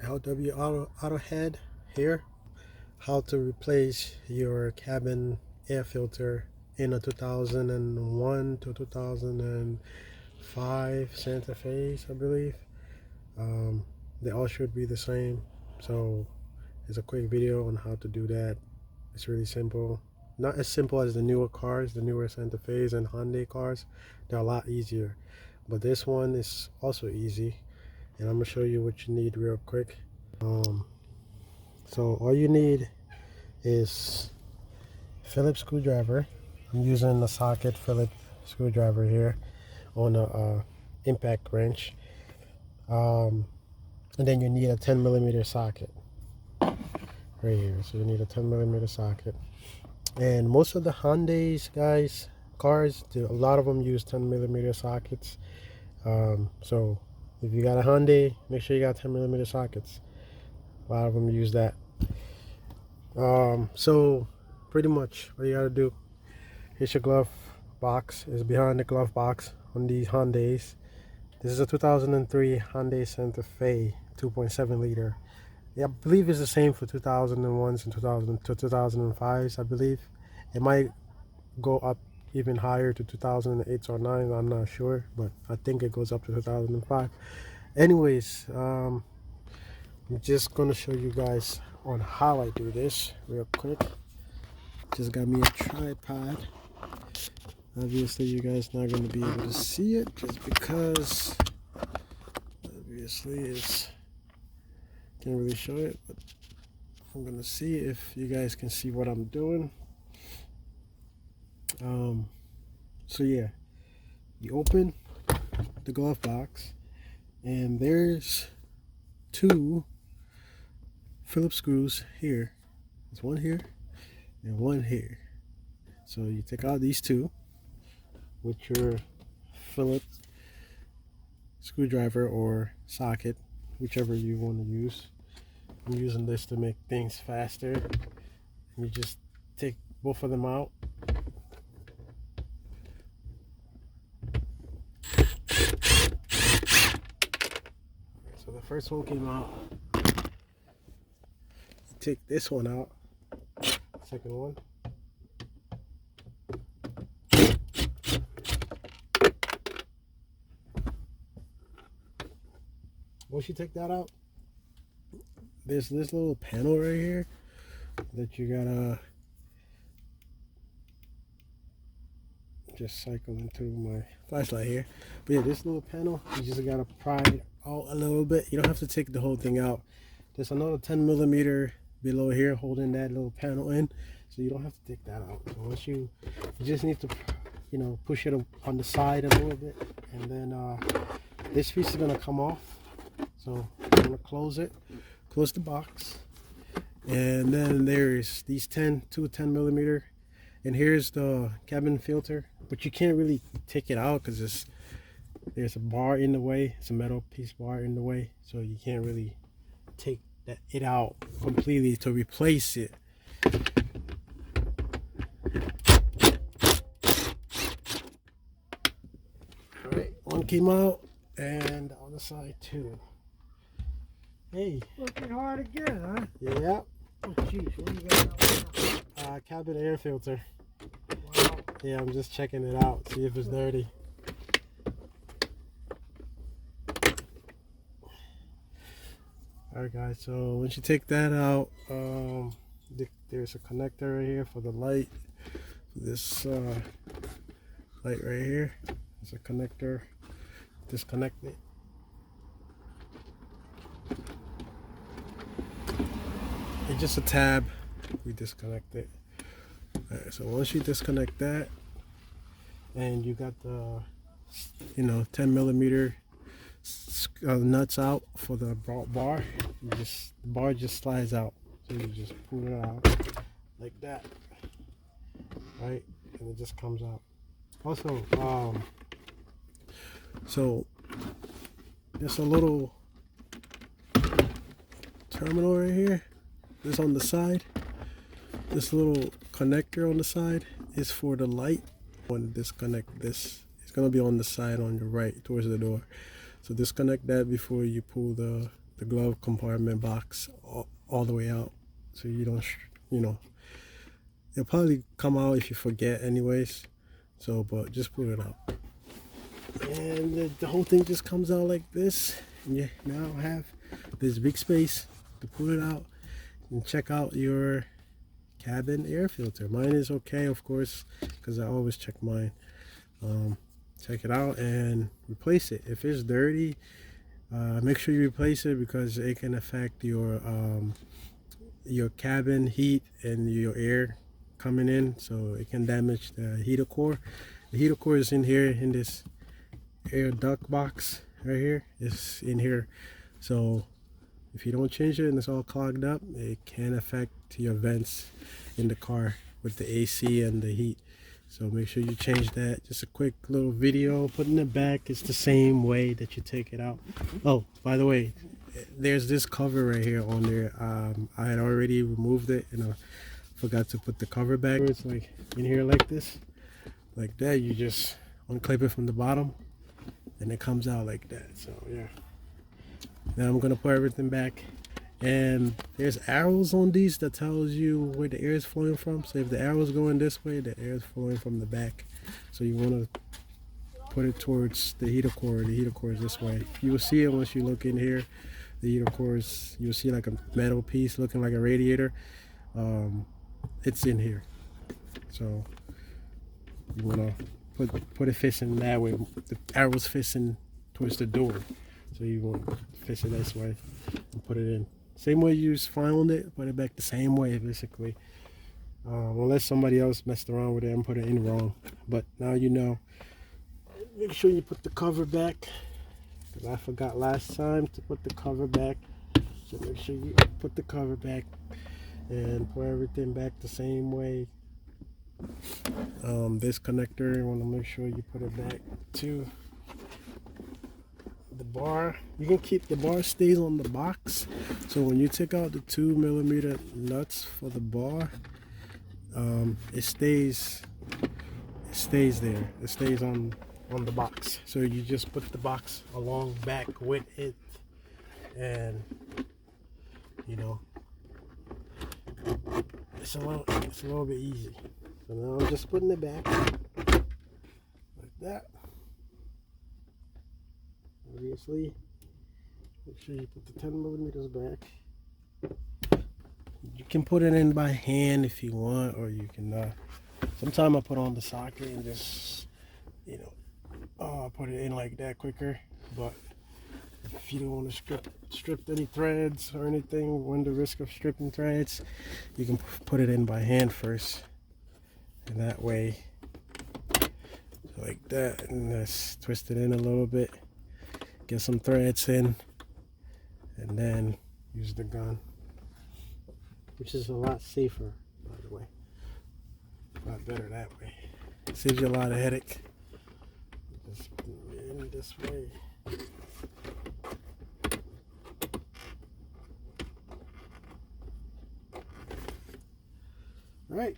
Auto Head here. How to replace your cabin air filter in a 2001 to 2005 Santa Fe, I believe. Um, they all should be the same. So it's a quick video on how to do that. It's really simple. Not as simple as the newer cars, the newer Santa Fe's and Hyundai cars. They're a lot easier. But this one is also easy. And I'm gonna show you what you need real quick. So all you need is Phillips screwdriver. I'm using the socket Phillips screwdriver here on a impact wrench. And then you need a 10 millimeter socket right here. So you need a 10 millimeter socket. And most of the Hyundai's guys cars, a lot of them use 10 millimeter sockets. So if you got a Hyundai, make sure you got 10 millimeter sockets. A lot of them use that. So pretty much what you gotta do, here's your glove box. Is behind the glove box on these Hyundais. This is a 2003 Hyundai Santa Fe 2.7 liter. Yeah, I believe it's the same for 2001s and 2000 to 2005s. I believe it might go up even higher to 2008 or 9. I'm not sure, but I think it goes up to 2005. Anyways, I'm just gonna show you guys on how I do this real quick. Just got me a tripod. Obviously you guys not going to be able to see it just because obviously it's can't really show it, but I'm going to see if you guys can see what I'm doing. So yeah, you open the glove box and there's two Phillips screws here. There's one here and one here. So you take out these two with your Phillips screwdriver or socket, whichever you want to use. I'm using this to make things faster. You just take both of them out. So the first one came out. You take this one out. Second one. Once you take that out, there's this little panel right here that you gotta just cycle into my flashlight here. But yeah, this little panel, you just gotta pry it out a little bit. You don't have to take the whole thing out. There's another 10 millimeter below here holding that little panel in, so you don't have to take that out. So once you just need to, push it on the side a little bit, and then this piece is gonna come off. So I'm gonna close it, close the box, and then there's these two 10 millimeter, and here's the cabin filter, but you can't really take it out because there's a bar in the way. It's a metal piece bar in the way, so you can't really take it out completely to replace it. All right, one came out, and the other side too. Hey. Looking hard again, huh? Yeah. Oh, jeez. What do you got now? Cabin air filter. Wow. Yeah, I'm just checking it out, see if it's dirty. Alright guys, so once you take that out, there's a connector right here for the light. This light right here. There's a connector. Disconnect it. It's just a tab. We disconnect it. Alright, so once you disconnect that, and you got the 10 millimeter nuts out for the bar, the bar just slides out. So you just pull it out like that, right? And it just comes out. Also, so there's a little terminal right here. This on the side. This little connector on the side is for the light. Want to disconnect this. It's gonna be on the side on your right towards the door. So disconnect that before you pull the the glove compartment box all the way out, so you don't, you know, it'll probably come out if you forget anyways. So, but just pull it out, and the whole thing just comes out like this. And you now have this big space to pull it out and check out your cabin air filter. Mine is okay, of course, because I always check mine. Check it out and replace it. If it's dirty, make sure you replace it, because it can affect your cabin heat and your air coming in, so it can damage the heater core. The heater core is in here, in this air duct box right here. It's in here, so if you don't change it and it's all clogged up, it can affect your vents in the car with the AC and the heat. So make sure you change that. Just a quick little video. Putting it back is the same way that you take it out. Oh, by the way, there's this cover right here on there. I had already removed it, and I forgot to put the cover back. It's like in here like this, like that. You just unclip it from the bottom and it comes out like that. So yeah, now I'm gonna put everything back, and there's arrows on these that tells you where the air is flowing from. So if the arrow is going this way, the air is flowing from the back, so you want to put it towards the heater core. The heater core is this way. You will see it once you look in here. The heater core is, you'll see like a metal piece looking like a radiator. It's in here, so you want to put it facing that way. The arrow's facing towards the door, so you want to face it this way and put it in. Same way you just found it, put it back the same way basically, unless somebody else messed around with it and put it in wrong. But now you know. Make sure you put the cover back, because I forgot last time to put the cover back. So make sure you put the cover back and put everything back the same way. This connector, you want to make sure you put it back to the bar. You can keep the bar, stays on the box, so when you take out the 2mm nuts for the bar, it stays there. It stays on the box. So you just put the box along back with it, and you know, it's a little bit easy. So now I'm just putting it back like that. Obviously, make sure you put the 10mm back. You can put it in by hand if you want, or you can sometimes I put on the socket and just, you know, put it in like that quicker. But if you don't want to strip any threads or anything, run the risk of stripping threads, you can put it in by hand first, and that way, like that, and just twist it in a little bit, get some threads in, and then use the gun, which is a lot safer, by the way. A lot better that way. Saves you a lot of headache. Just in this way. Alright.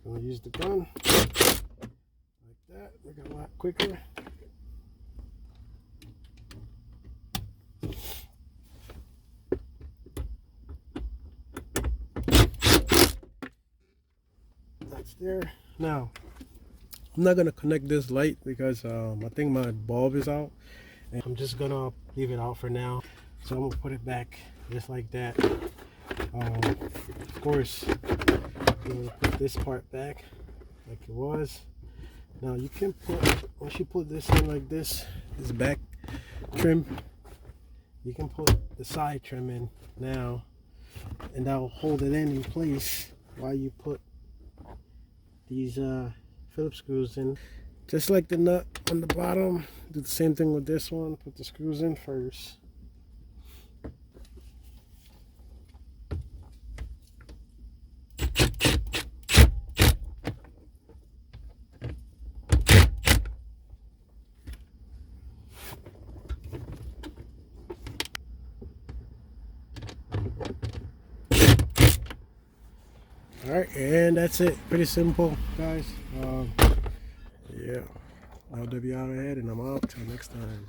Gonna use the gun like that. Make it a lot quicker. That's there. Now, I'm not gonna connect this light because I think my bulb is out, and I'm just gonna leave it out for now. So I'm gonna put it back just like that. Of course, I'm gonna put this part back like it was. Now you can put, once you put this in like this back trim, you can put the side trim in now, and that will hold it in place while you put these Phillips screws in. Just like the nut on the bottom, do the same thing with this one. Put the screws in first. Alright, and that's it. Pretty simple, guys. Yeah, LW out ahead, and I'm out. Till next time.